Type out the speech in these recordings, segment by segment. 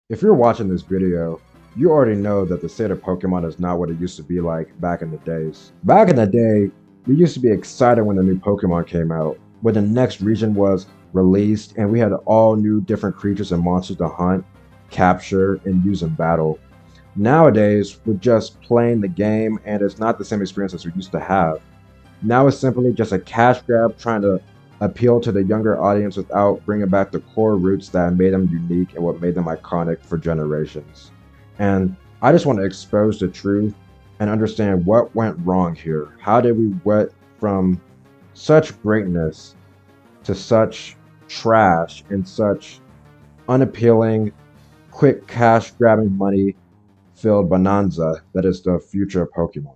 If you're watching this video, you already know that the state of Pokemon is not what it used to be like back in the days. Back in the day, we used to be excited when the new Pokemon came out, when the next region was released, and we had all new different creatures and monsters to hunt, capture, and use in battle. Nowadays, we're just playing the game, and it's not the same experience as we used to have. Now it's simply just a cash grab trying to appeal to the younger audience without bringing back the core roots that made them unique and what made them iconic for generations. And I just want to expose the truth and understand what went wrong here. How did we went from such greatness to such trash and such unappealing, quick cash grabbing money filled bonanza that is the future of Pokemon?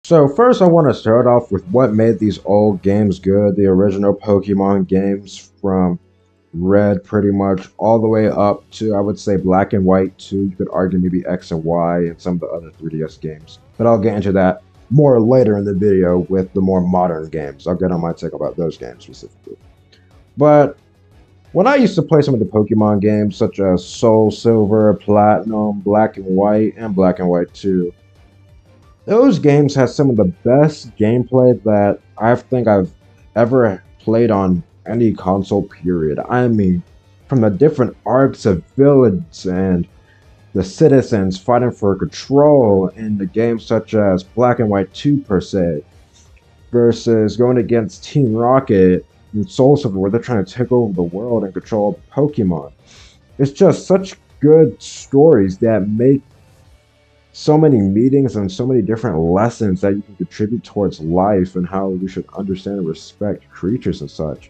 So first I want to start off with what made these old games good, the original Pokemon games from Red pretty much all the way up to, I would say, Black and White 2. You could argue maybe X and Y and some of the other 3DS games. But I'll get into that more later in the video with the more modern games. I'll get on my take about those games specifically. But when I used to play some of the Pokemon games such as Soul Silver, Platinum, Black and White, and Black and White 2, those games had some of the best gameplay that I think I've ever played on any console, period. I mean, from the different arcs of villains and the citizens fighting for control in the games such as Black and White 2 per se, versus going against Team Rocket and Soul Silver where they're trying to take over the world and control Pokemon. It's just such good stories that make so many meetings and so many different lessons that you can contribute towards life and how we should understand and respect creatures and such.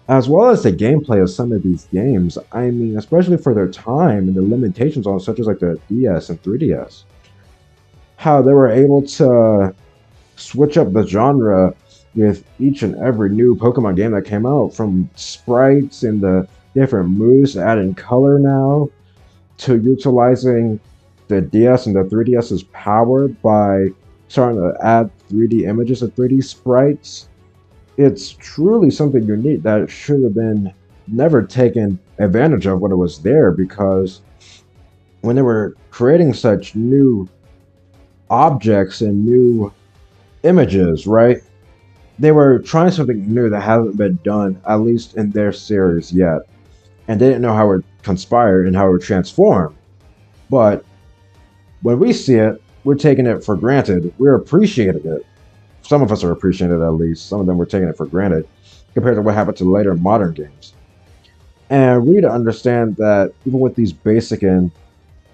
As well as the gameplay of some of these games, I mean, especially for their time and the limitations on such as like the DS and 3DS. How they were able to switch up the genre with each and every new Pokemon game that came out, from sprites and the different moves adding color now, to utilizing the DS and the 3DS's power by starting to add 3D images and 3D sprites. It's truly something unique that should have been never taken advantage of when it was there, because when they were creating such new objects and new images, right? They were trying something new that hasn't been done, at least in their series yet. And they didn't know how it would conspire and how it would transform. But when we see it, we're taking it for granted. We're appreciating it. Some of us are appreciating it, at least. Some of them were taking it for granted compared to what happened to later modern games. And we need to understand that even with these basic and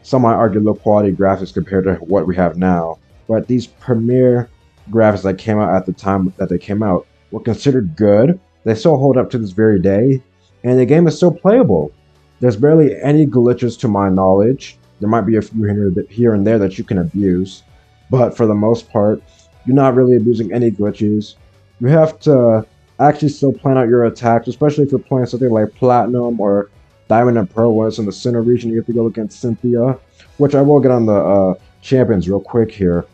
some might argue low quality graphics compared to what we have now, but these premier graphics that came out at the time that they came out were considered good. They still hold up to this very day, and the game is still playable. There's barely any glitches to my knowledge. There might be a few here and there that you can abuse, but for the most part, you're not really abusing any glitches. You have to actually still plan out your attacks, especially if you're playing something like Platinum or Diamond and Pearl was in the center region. You have to go against Cynthia, which I will get on the champions real quick here.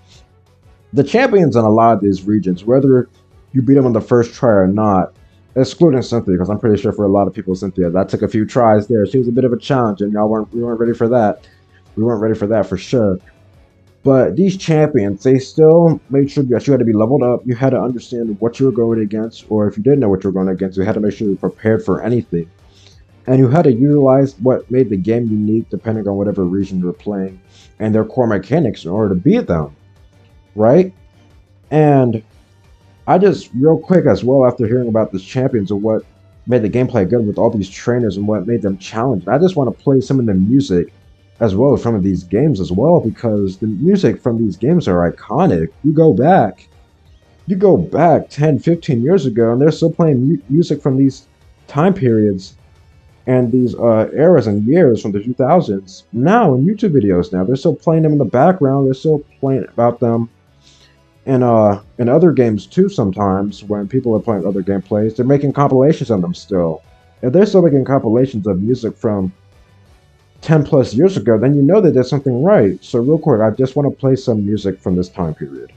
The champions in a lot of these regions, whether you beat them on the first try or not, excluding Cynthia, because I'm pretty sure for a lot of people, Cynthia, that took a few tries there. She was a bit of a challenge, and we weren't ready for that. We weren't ready for that for sure. But these champions, they still made sure that you had to be leveled up. You had to understand what you were going against, or if you didn't know what you were going against, you had to make sure you were prepared for anything. And you had to utilize what made the game unique depending on whatever region you were playing and their core mechanics in order to beat them, right? And I just, real quick as well, after hearing about these champions and what made the gameplay good with all these trainers and what made them challenging, I just want to play some of the music as well as some of these games as well, because the music from these games are iconic. You go back 10, 15 years ago, and they're still playing music from these time periods and these eras and years from the 2000s. Now in YouTube videos now, they're still playing them in the background. They're still playing about them in other games too. Sometimes when people are playing other gameplays, they're making compilations of them still. If they're still making compilations of music from 10 plus years ago, then you know that there's something right. So real quick, I just want to play some music from this time period.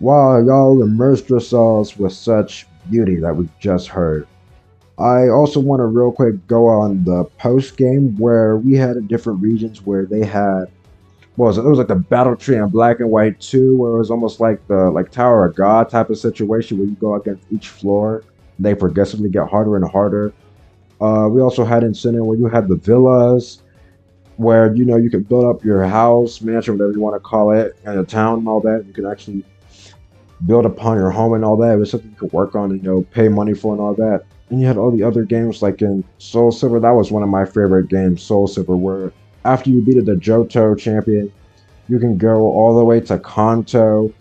while y'all immersed yourselves with such beauty that we just heard, I also want to real quick go on the post game where we had different regions where they had what was it? It was like the battle tree in Black and White 2, where it was almost like the like Tower of God type of situation where you go against each floor. They progressively get harder and harder. We also had Incentive where you had the villas, where you could build up your house, mansion, whatever you want to call it, and a town and all that. You can actually build upon your home and all that. It was something you could work on and pay money for and all that. And you had all the other games like in Soul Silver. That was one of my favorite games, Soul Silver, where after you beat the Johto champion, you can go all the way to Kanto,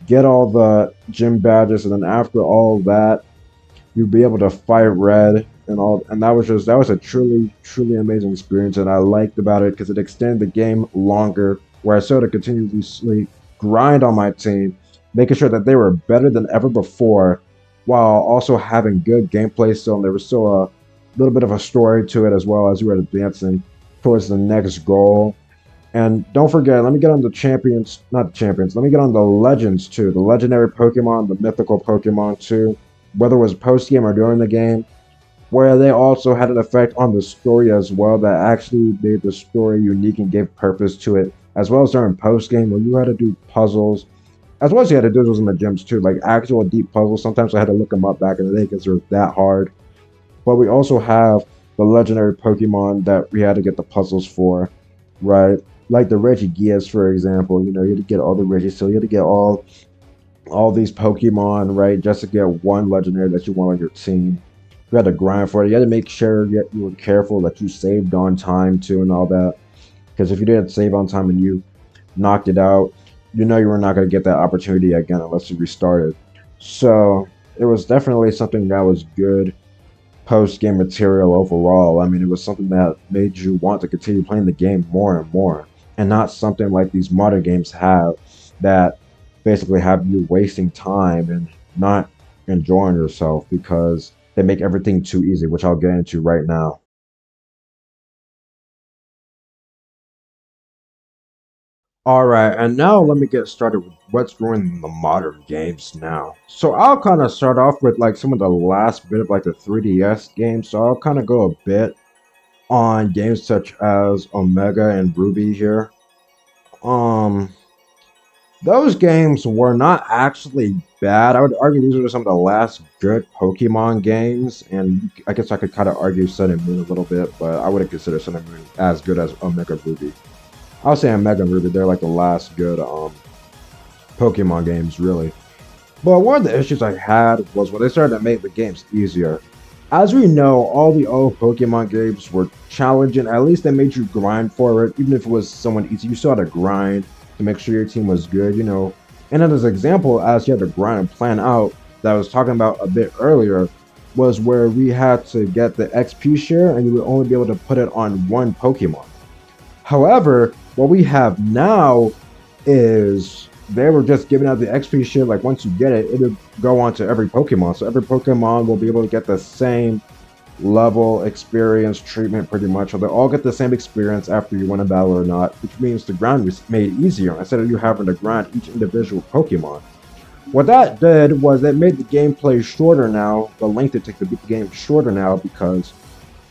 get all the gym badges, and then after all that, you'd be able to fight Red and all. And that was a truly amazing experience, and I liked about it because it extended the game longer, where I started to continuously grind on my team, making sure that they were better than ever before, while also having good gameplay still. And there was still a little bit of a story to it as well as you were advancing towards the next goal. And don't forget, let me get on the champions, not the champions, let me get on the legends too, the legendary Pokemon, the mythical Pokemon too, whether it was post game or during the game, where they also had an effect on the story as well that actually made the story unique and gave purpose to it, as well as during post game where you had to do puzzles, as well as you had to do those in the gyms too, like actual deep puzzles. Sometimes I had to look them up back in the day because they were that hard. But we also have the legendary Pokemon that we had to get the puzzles for, right? Like the Regigigas, for example. You had to get all the Regisaur, you had to get all these Pokemon, right, just to get one legendary that you want on your team. You had to grind for it. You had to make sure you were careful that you saved on time too and all that. Because if you didn't save on time and you knocked it out, you were not going to get that opportunity again unless you restarted. So it was definitely something that was good post-game material overall. I mean, it was something that made you want to continue playing the game more and more, and not something like these modern games have that basically have you wasting time and not enjoying yourself because they make everything too easy, which I'll get into right now. All right, and now let me get started with what's ruining the modern games now. So I'll kind of start off with like some of the last bit of like the 3DS games. So I'll kind of go a bit on games such as Omega and Ruby here. Um, those games were not actually bad. I would argue these were some of the last good Pokemon games, and I guess I could kind of argue Sun and Moon a little bit, but I wouldn't consider Sun and Moon as good as Omega Ruby. I'll say Omega and Ruby, they're like the last good Pokemon games, really. But one of the issues I had was when they started to make the games easier. As we know, all the old Pokemon games were challenging. At least they made you grind for it. Even if it was somewhat easy, you still had to grind to make sure your team was good. And as an example, as you had to grind and plan out, that I was talking about a bit earlier, was where we had to get the XP share and you would only be able to put it on one Pokemon. However, what we have now is they were just giving out the XP share. Like once you get it, it'll go on to every Pokemon. So every Pokemon will be able to get the same level, experience, treatment pretty much. Or they'll all get the same experience after you win a battle or not, which means the grind was made easier instead of you having to grind each individual Pokemon. What that did was it made the gameplay shorter now, the length it takes to beat the game shorter now, because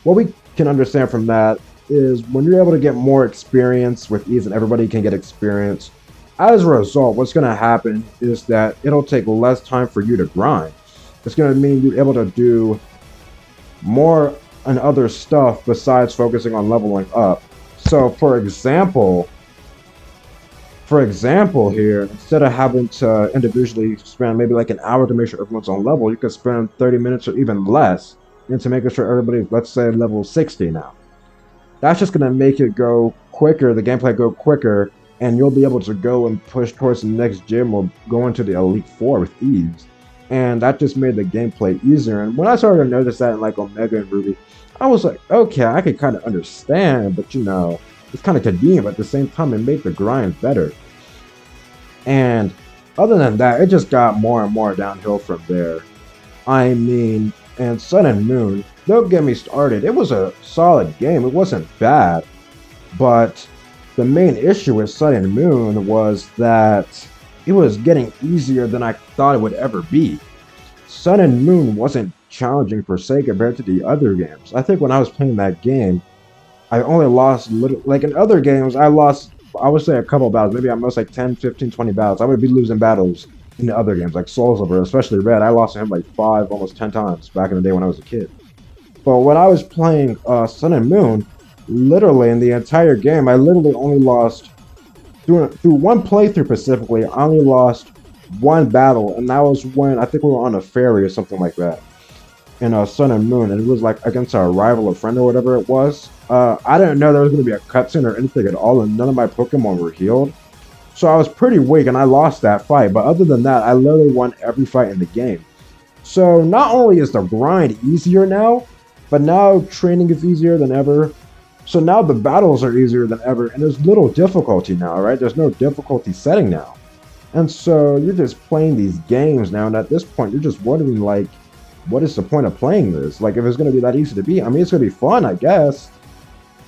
what we can understand from that is when you're able to get more experience with ease and everybody can get experience, as a result, what's going to happen is that it'll take less time for you to grind. It's going to mean you're able to do more and other stuff besides focusing on leveling up. So for example here, instead of having to individually spend maybe like an hour to make sure everyone's on level, you can spend 30 minutes or even less into making sure everybody's, let's say, level 60 now. That's just going to make it go quicker, the gameplay go quicker, and you'll be able to go and push towards the next gym or go into the Elite Four with ease. And that just made the gameplay easier. And when I started to notice that in like Omega and Ruby, I was like, okay, I could kind of understand, but it's kind of convenient, but at the same time, it made the grind better. And other than that, it just got more and more downhill from there. I mean, and Sun and Moon, don't get me started. It was a solid game. It wasn't bad. But the main issue with Sun and Moon was that it was getting easier than I thought it would ever be. Sun and Moon wasn't challenging per se compared to the other games. I think when I was playing that game, I only lost little, like in other games, I lost, I would say a couple battles, maybe at most like 10, 15, 20 battles. I would be losing battles in the other games, like Soul Silver, especially Red. I lost to him like 5, almost 10 times back in the day when I was a kid. But when I was playing Sun and Moon, literally in the entire game, I literally only lost, through one playthrough specifically, I only lost one battle, and that was when I think we were on a ferry or something like that in Sun and Moon, and it was like against our rival or friend or whatever it was. I didn't know there was going to be a cutscene or anything at all, and none of my Pokemon were healed. So I was pretty weak, and I lost that fight. But other than that, I literally won every fight in the game. So not only is the grind easier now, but now training is easier than ever. So now the battles are easier than ever, and there's little difficulty now, right? There's no difficulty setting now. And so you're just playing these games now, and at this point, you're just wondering, like, what is the point of playing this? Like, if it's going to be that easy to beat, I mean, it's going to be fun, I guess,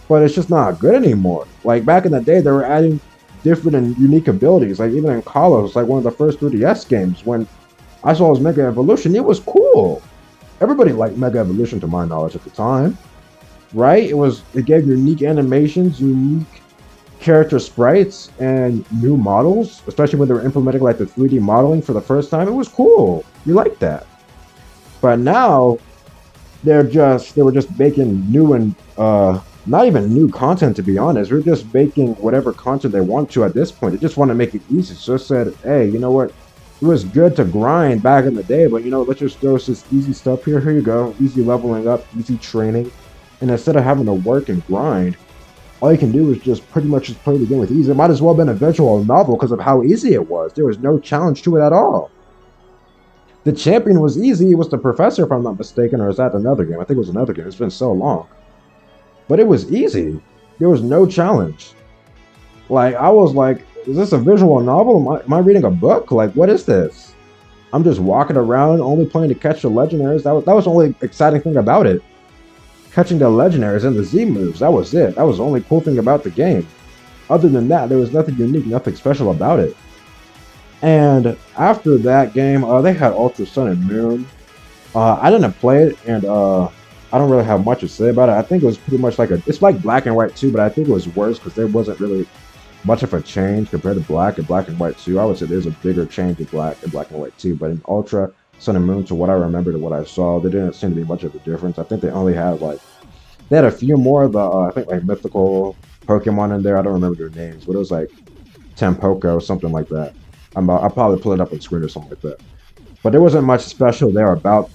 but it's just not good anymore. Like, back in the day, they were adding different and unique abilities. Like, even in Kalos, like one of the first 3DS games, when I saw his Mega Evolution, it was cool. Everybody liked Mega Evolution, to my knowledge, at the time, right? It gave unique animations, unique character sprites, and new models, especially when they were implementing, like, the 3D modeling for the first time. It was cool. You liked that. But now they were just making new and not even new content, to be honest. We're just making whatever content they want to at this point. They just want to make it easy. So it said, hey, you know what? It was good to grind back in the day, but let's just throw this easy stuff here. Here you go. Easy leveling up, easy training. And instead of having to work and grind, all you can do is just pretty much just play the game with ease. It might as well have been a visual novel because of how easy it was. There was no challenge to it at all. The champion was easy. It was the professor, if I'm not mistaken, or is that another game? I think it was another game. It's been so long. But it was easy. There was no challenge. Like, I was like, is this a visual novel? Am I reading a book? Like, what is this? I'm just walking around, only playing to catch the legendaries. That was the only exciting thing about it. Catching the legendaries and the Z moves. That was it. That was the only cool thing about the game. Other than that, there was nothing unique, nothing special about it. And after that game, they had Ultra Sun and Moon. I didn't play it, and I don't really have much to say about it. I think it was pretty much it's like Black and White 2, but I think it was worse because there wasn't really much of a change compared to Black and White 2. I would say there's a bigger change in Black and White 2, but in Ultra Sun and Moon, to what I remember, to what I saw, there didn't seem to be much of a difference. I think they only had they had a few more of the I think like mythical Pokemon in there. I don't remember their names, but it was like Tampoko, something like that. I'll probably pull it up on screen or something like that. But there wasn't much special there about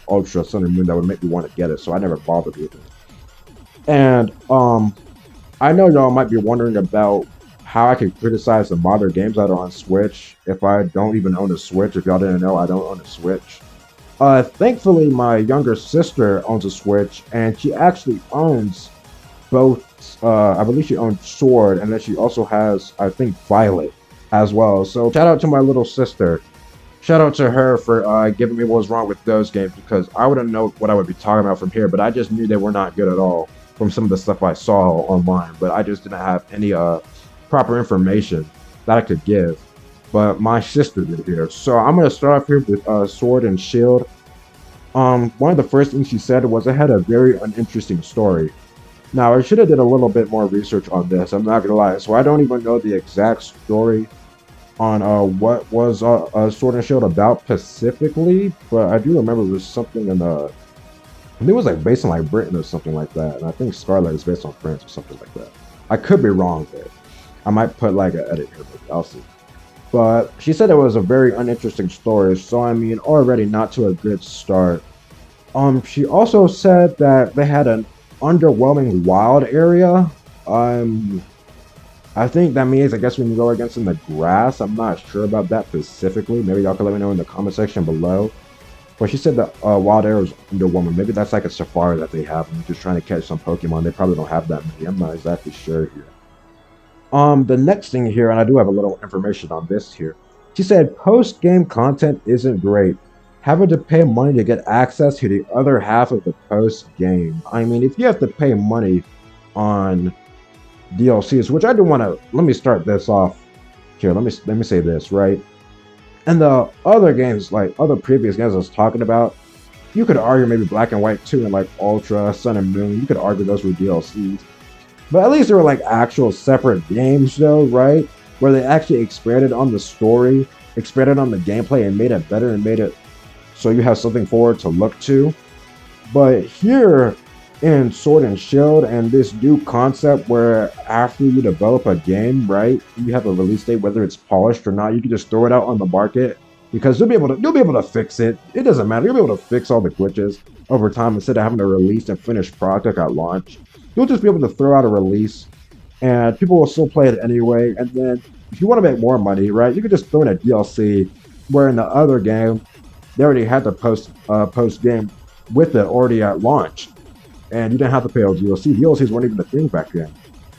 Ultra Sun and Moon that would make me want to get it, so I never bothered with it. And I know y'all might be wondering about how I can criticize the modern games that are on Switch if I don't even own a Switch. If y'all didn't know, I don't own a Switch. Thankfully, my younger sister owns a Switch, and she actually owns both. I believe she owns Sword, and then she also has, I think, Violet as well. So shout out to my little sister. Shout out to her for giving me what was wrong with those games, because I wouldn't know what I would be talking about from here, but I just knew they were not good at all from some of the stuff I saw online, but I just didn't have any proper information that I could give. But my sister did here. So I'm going to start off here with Sword and Shield. One of the first things she said was it had a very uninteresting story. Now, I should have did a little bit more research on this, I'm not going to lie. So I don't even know the exact story on what was Sword and Shield about specifically, but I do remember it was something in I think it was like based on like Britain or something like that, and I think Scarlet is based on France or something like that. I could be wrong there. I might put like an edit here, but I'll see. But she said it was a very uninteresting story, so I mean, already not to a good start. She also said that they had an underwhelming wild area. I think that means, I guess, when you go against in the grass. I'm not sure about that specifically. Maybe y'all can let me know in the comment section below. But she said that wild area was underwhelming. Maybe that's like a safari that they have, and they're just trying to catch some Pokemon. They probably don't have that many. I'm not exactly sure here. The next thing here, and I do have a little information on this here. She said post-game content isn't great. Having to pay money to get access to the other half of the post-game. I mean, if you have to pay money on DLCs, which I do want to, let me start this off here, let me say this, right? And the other games, like other previous games I was talking about, you could argue maybe Black and White 2 and like Ultra, Sun and Moon. You could argue those were DLCs. But at least they were like actual separate games though, right? Where they actually expanded on the story, expanded on the gameplay, and made it better and made it so you have something forward to look to. But here in Sword and Shield and this new concept where after you develop a game, right, you have a release date, whether it's polished or not, you can just throw it out on the market because you'll be able to fix it. It doesn't matter. You'll be able to fix all the glitches over time instead of having to release and finish product at launch. You'll just be able to throw out a release and people will still play it anyway. And then if you want to make more money, right, you could just throw in a DLC where in the other game they already had the post game with it already at launch. And you didn't have to pay DLC. DLCs weren't even a thing back then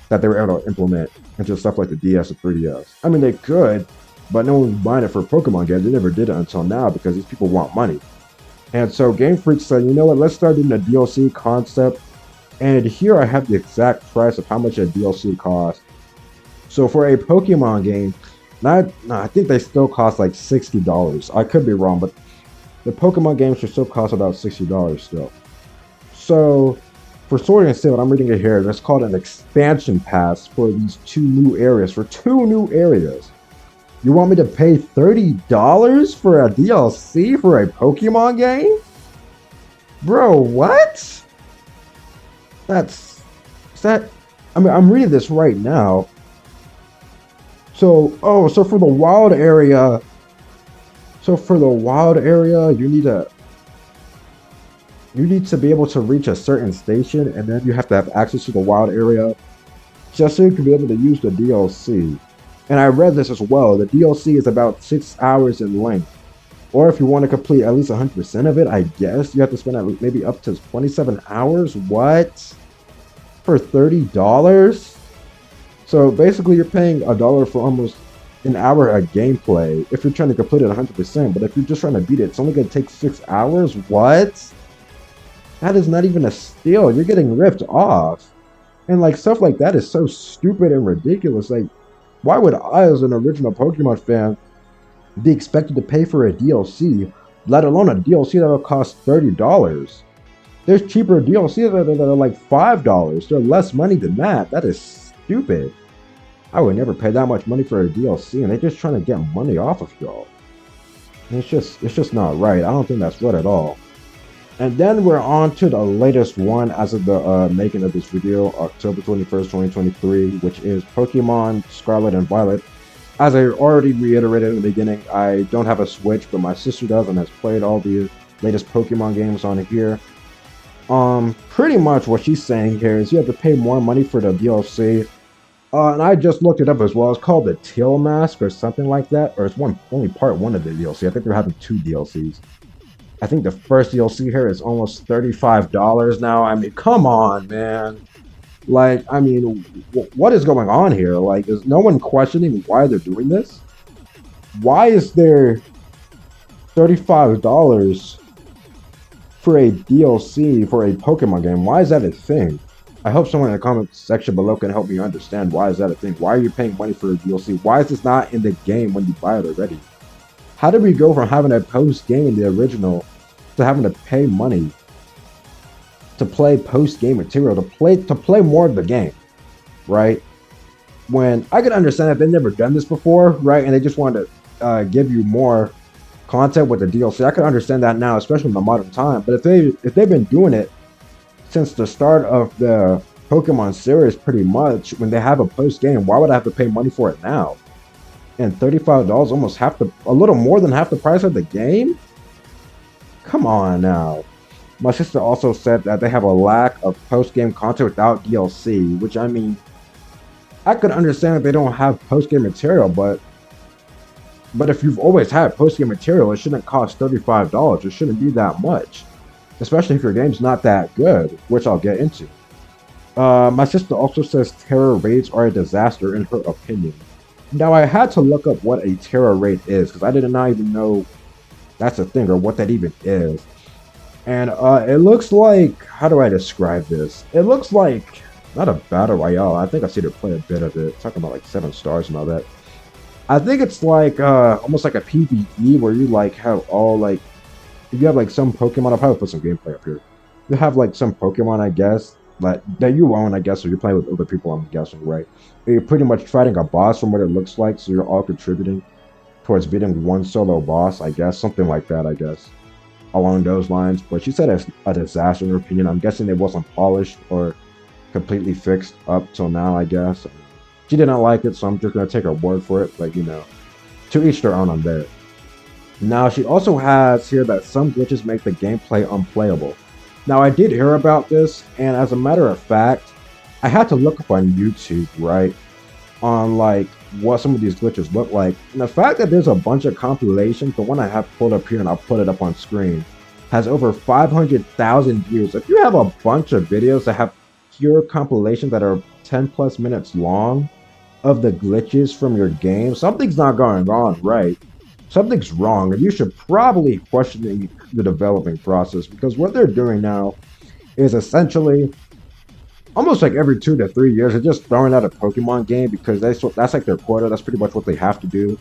that they were able to implement into stuff like the DS and 3DS. I mean, they could, but no one was buying it for Pokemon games. They never did it until now because these people want money. And so Game Freak said, you know what, let's start doing a DLC concept. And here I have the exact price of how much a DLC costs. So for a Pokemon game, I think they still cost like $60. I could be wrong, but the Pokemon games should still cost about $60 still. So, for Sword and Shield, I'm reading it here. It's called an expansion pass for these two new areas. For two new areas, you want me to pay $30 for a DLC for a Pokemon game? Bro, what? I mean, I'm reading this right now. So for the wild area, you need to be able to reach a certain station, and then you have to have access to the wild area just so you can be able to use the DLC. And I read this as well. The DLC is about 6 hours in length. Or if you want to complete at least 100% of it, I guess you have to spend maybe up to 27 hours. What? For $30? So basically you're paying $1 for almost an hour of gameplay if you're trying to complete it 100%. But if you're just trying to beat it, it's only going to take 6 hours? What? That is not even a steal. You're getting ripped off. And like stuff like that is so stupid and ridiculous. Like, why would I, as an original Pokemon fan, be expected to pay for a DLC, let alone a DLC that will cost $30? There's cheaper DLCs that are like $5. They're less money than that. That is stupid. I would never pay that much money for a DLC, and they're just trying to get money off of y'all. It's just not right. I don't think that's right at all. And then we're on to the latest one as of the making of this video, October 21st, 2023, which is Pokemon Scarlet and Violet. As I already reiterated in the beginning, I don't have a Switch, but my sister does and has played all the latest Pokemon games on here. Pretty much what she's saying here is you have to pay more money for the DLC. And I just looked it up as well. It's called the Tail Mask or something like that. Or it's only part one of the DLC. I think they're having 2 DLCs. I think the first DLC here is almost $35 now. I mean, come on, man. Like, I mean, what is going on here? Like, is no one questioning why they're doing this? Why is there $35 for a DLC for a Pokemon game? Why is that a thing? I hope someone in the comment section below can help me understand why is that a thing. Why are you paying money for a DLC? Why is this not in the game when you buy it already? How did we go from having a post-game in the original to having to pay money to play post-game material, to play more of the game, right? When I could understand that they've never done this before, right? And they just wanted to give you more content with the DLC. I could understand that now, especially in the modern time. But if they've been doing it since the start of the Pokemon series, pretty much, when they have a post-game, why would I have to pay money for it now? And $35, almost a little more than half the price of the game? Come on now. My sister also said that they have a lack of post-game content without DLC, which, I mean, I could understand if they don't have post-game material, but if you've always had post-game material, it shouldn't cost $35. It shouldn't be that much, especially if your game's not that good, which I'll get into. My sister also says terror raids are a disaster in her opinion. Now, I had to look up what a terror raid is, because I did not even know that's a thing, or what that even is. And it looks like, how do I describe this? It looks like, not a battle royale, I think I've seen her play a bit of it, talking about like 7 stars and all that. I think it's like almost like a PvE where you like have all like if you have like some Pokemon, I'll probably put some gameplay up here. You have like some Pokemon, I guess, like that you own, I guess, or you're playing with other people, I'm guessing, right? And you're pretty much fighting a boss from what it looks like, so you're all contributing towards beating one solo boss, I guess, something like that, I guess, along those lines. But she said it's a disaster in her opinion. I'm guessing it wasn't polished or completely fixed up till now, I guess. She didn't like it, so I'm just gonna take her word for it. But to each their own on that. Now she also has here that some glitches make the gameplay unplayable. Now I did hear about this, and as a matter of fact, I had to look up on YouTube, right, on like what some of these glitches look like. And the fact that there's a bunch of compilations, the one I have pulled up here and I'll put it up on screen, has over 500,000 views. If you have a bunch of videos that have pure compilations that are 10 plus minutes long of the glitches from your game, something's not going on right. Something's wrong, and you should probably question the developing process because what they're doing now is essentially almost like every 2 to 3 years, they're just throwing out a Pokemon game because that's like their quota. That's pretty much what they have to do.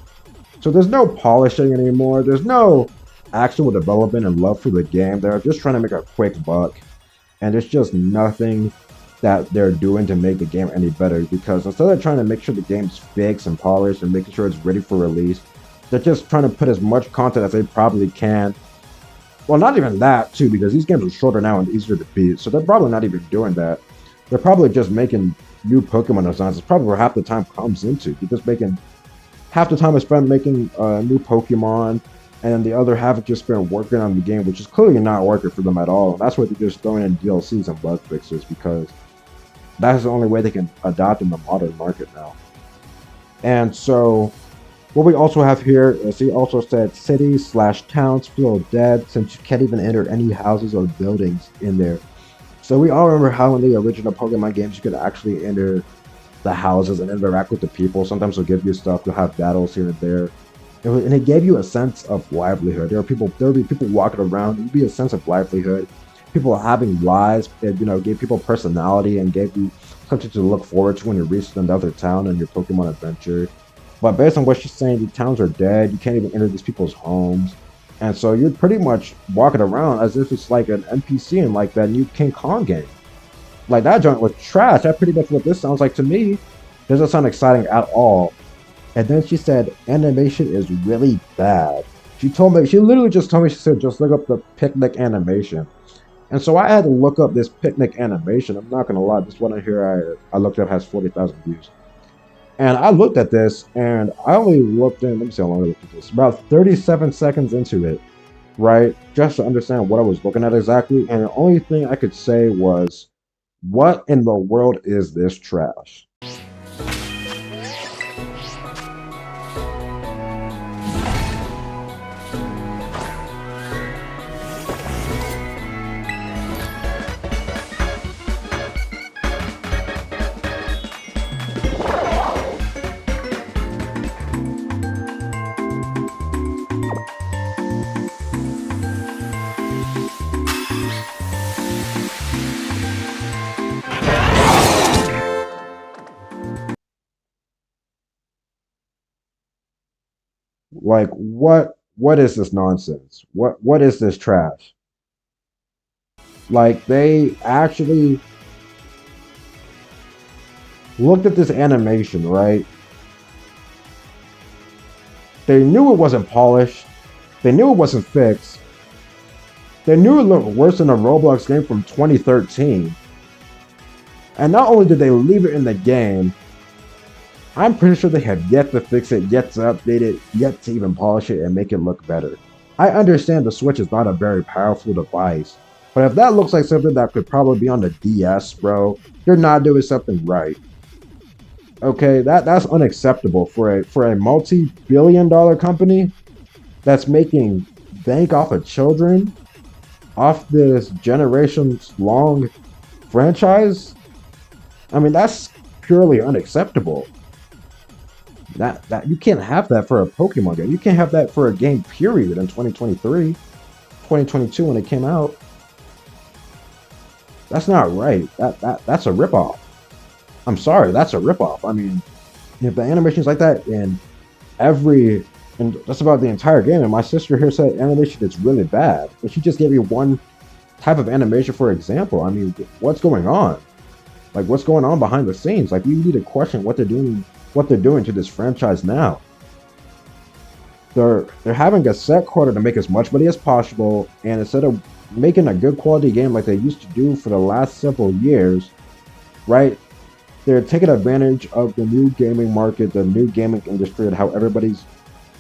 So there's no polishing anymore. There's no actual development and love for the game. They're just trying to make a quick buck, and there's just nothing that they're doing to make the game any better because instead of trying to make sure the game's fixed and polished and making sure it's ready for release, they're just trying to put as much content as they probably can. Well, not even that, too, because these games are shorter now and easier to beat, so they're probably not even doing that. They're probably just making new Pokemon designs. It's probably where half the time comes into. You're just making half the time is spent making new Pokemon, and the other half is just spent working on the game, which is clearly not working for them at all. And that's why they're just throwing in DLCs and bug fixes because that's the only way they can adapt in the modern market now. And so what we also have here is he also said cities/towns feel dead since you can't even enter any houses or buildings in there. So we all remember how in the original Pokemon games you could actually enter the houses and interact with the people. Sometimes they'll give you stuff, you'll have battles here and there. And it gave you a sense of livelihood. There would be people walking around, it would be a sense of livelihood. People having lives, it, gave people personality and gave you something to look forward to when you reached another town in your Pokemon adventure. But based on what she's saying, the towns are dead. You can't even enter these people's homes. And so you're pretty much walking around as if it's like an NPC in like that new King Kong game. Like that joint was trash. That's pretty much what this sounds like to me. Doesn't sound exciting at all. And then she said, animation is really bad. She literally just told me, she said, just look up the picnic animation. And so I had to look up this picnic animation. I'm not going to lie. This one here I looked up has 40,000 views. And I looked at this, and I only looked in, let me see how long I looked at this, about 37 seconds into it, right? Just to understand what I was looking at exactly. And the only thing I could say was, what in the world is this trash? Like what is this nonsense? What is this trash? Like they actually looked at this animation, right? They knew it wasn't polished. They knew it wasn't fixed. They knew it looked worse than a Roblox game from 2013. And not only did they leave it in the game, I'm pretty sure they have yet to fix it, yet to update it, yet to even polish it and make it look better. I understand the Switch is not a very powerful device, but if that looks like something that could probably be on the DS, bro, you're not doing something right. Okay, that's unacceptable for a multi-billion-dollar company that's making bank off of children, off this generations-long franchise. I mean, that's purely unacceptable. That you can't have that for a Pokemon game. You can't have that for a game period in 2023, 2022 when it came out. That's not right. That's a ripoff. I'm sorry, that's a ripoff. I mean, if the animation's like that and every and that's about the entire game. And my sister here said animation is really bad, and she just gave me one type of animation for example. I mean, what's going on? Like, what's going on behind the scenes? Like, we need to question what they're doing to this franchise now. They're having a set quota to make as much money as possible, and instead of making a good quality game like they used to do for the last several years, right? They're taking advantage of the new gaming market, the new gaming industry, and how everybody's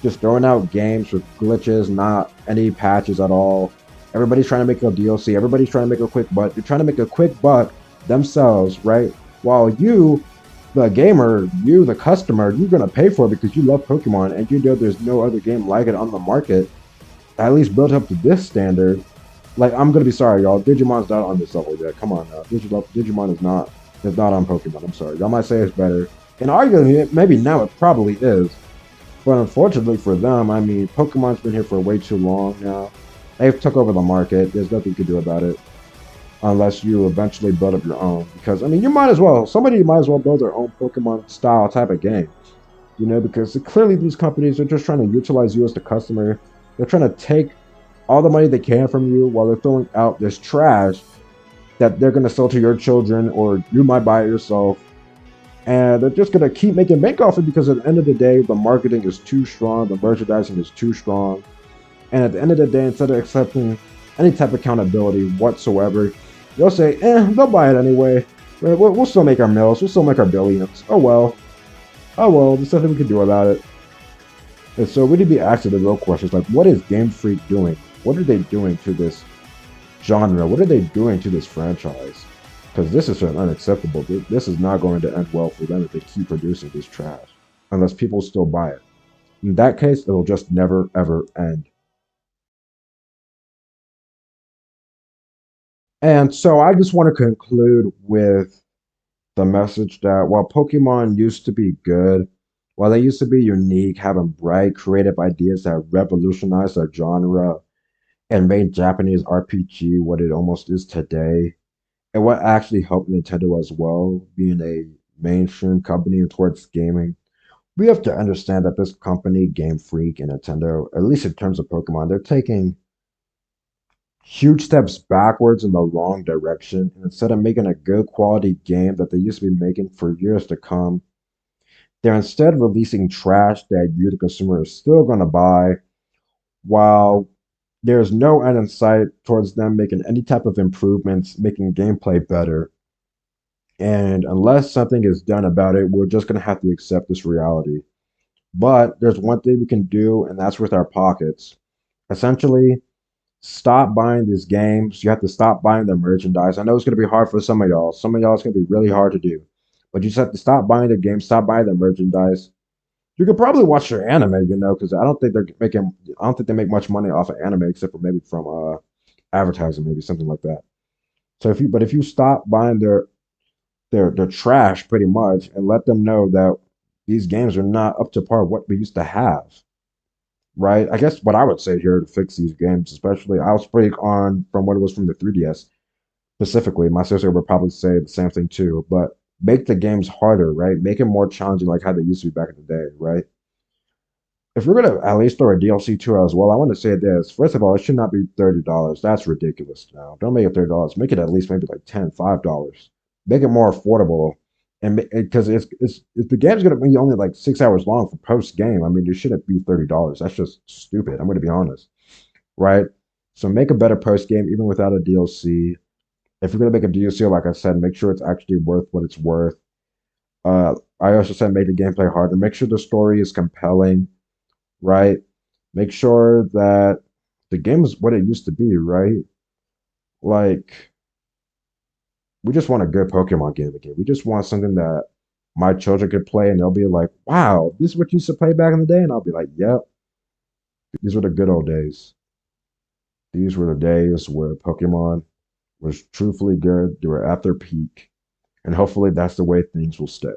just throwing out games with glitches, not any patches at all. Everybody's trying to make a DLC. Everybody's trying to make a quick buck. They're trying to make a quick buck themselves, right? While you, the gamer, you, the customer, you're gonna pay for it because you love Pokemon and you know there's no other game like it on the market, at least built up to this standard. Like, I'm gonna be sorry, y'all. Digimon's not on this level yet. Come on now. Digimon is not on Pokemon. I'm sorry. Y'all might say it's better. And arguably, maybe now it probably is. But unfortunately for them, I mean, Pokemon's been here for way too long now. They've took over the market. There's nothing you can do about it unless you eventually build up your own. Because I mean, you might as well. Somebody might as well build their own Pokemon style type of game. You know, because clearly these companies are just trying to utilize you as the customer. They're trying to take all the money they can from you while they're throwing out this trash that they're going to sell to your children or you might buy it yourself. And they're just going to keep making bank off it because at the end of the day, the marketing is too strong, the merchandising is too strong. And at the end of the day, instead of accepting any type of accountability whatsoever, they'll say, they'll buy it anyway. We'll still make our mills, we'll still make our billions. Oh well, there's nothing we can do about it. And so we need to be asking the real questions like, what is Game Freak doing? What are they doing to this genre? What are they doing to this franchise? Because this is unacceptable. This is not going to end well for them if they keep producing this trash. Unless people still buy it. In that case, it'll just never, ever end. And so I just want to conclude with the message that while Pokemon used to be good, while they used to be unique, having bright, creative ideas that revolutionized their genre and made Japanese RPG what it almost is today, and what actually helped Nintendo as well, being a mainstream company towards gaming, we have to understand that this company, Game Freak and Nintendo, at least in terms of Pokemon, they're taking huge steps backwards in the wrong direction. And instead of making a good quality game that they used to be making for years to come, they're instead releasing trash that you, the consumer, is still going to buy while there's no end in sight towards them making any type of improvements, making gameplay better. And unless something is done about it, we're just going to have to accept this reality. But there's one thing we can do, and that's with our pockets. Essentially, stop buying these games. You have to stop buying the merchandise. I know it's going to be hard for some of y'all. Some of y'all, it's going to be really hard to do. But you just have to stop buying the games, stop buying the merchandise. You could probably watch your anime, you know, because I don't think they make much money off of anime except for maybe from advertising, maybe something like that. So if you stop buying their trash pretty much and let them know that these games are not up to par what we used to have, right? I guess what I would say here to fix these games, especially, I'll speak on from what it was from the 3DS specifically. My sister would probably say the same thing too, but make the games harder, right? Make it more challenging, like how they used to be back in the day, right? If we're gonna at least throw a DLC to it as well, I want to say this. First of all, it should not be $30. That's ridiculous now. Don't make it $30. Make it at least maybe like $5. Make it more affordable. And because if the game's gonna be only like 6 hours long for post game, I mean, it shouldn't be $30. That's just stupid. I'm gonna be honest, right? So make a better post game even without a DLC. If you're gonna make a DLC, like I said, make sure it's actually worth what it's worth. I also said make the gameplay harder. Make sure the story is compelling, right? Make sure that the game is what it used to be, right? Like, we just want a good Pokemon game again. We just want something that my children could play and they'll be like, wow, this is what you used to play back in the day? And I'll be like, yep, these were the good old days. These were the days where Pokemon was truthfully good. They were at their peak. And hopefully that's the way things will stay.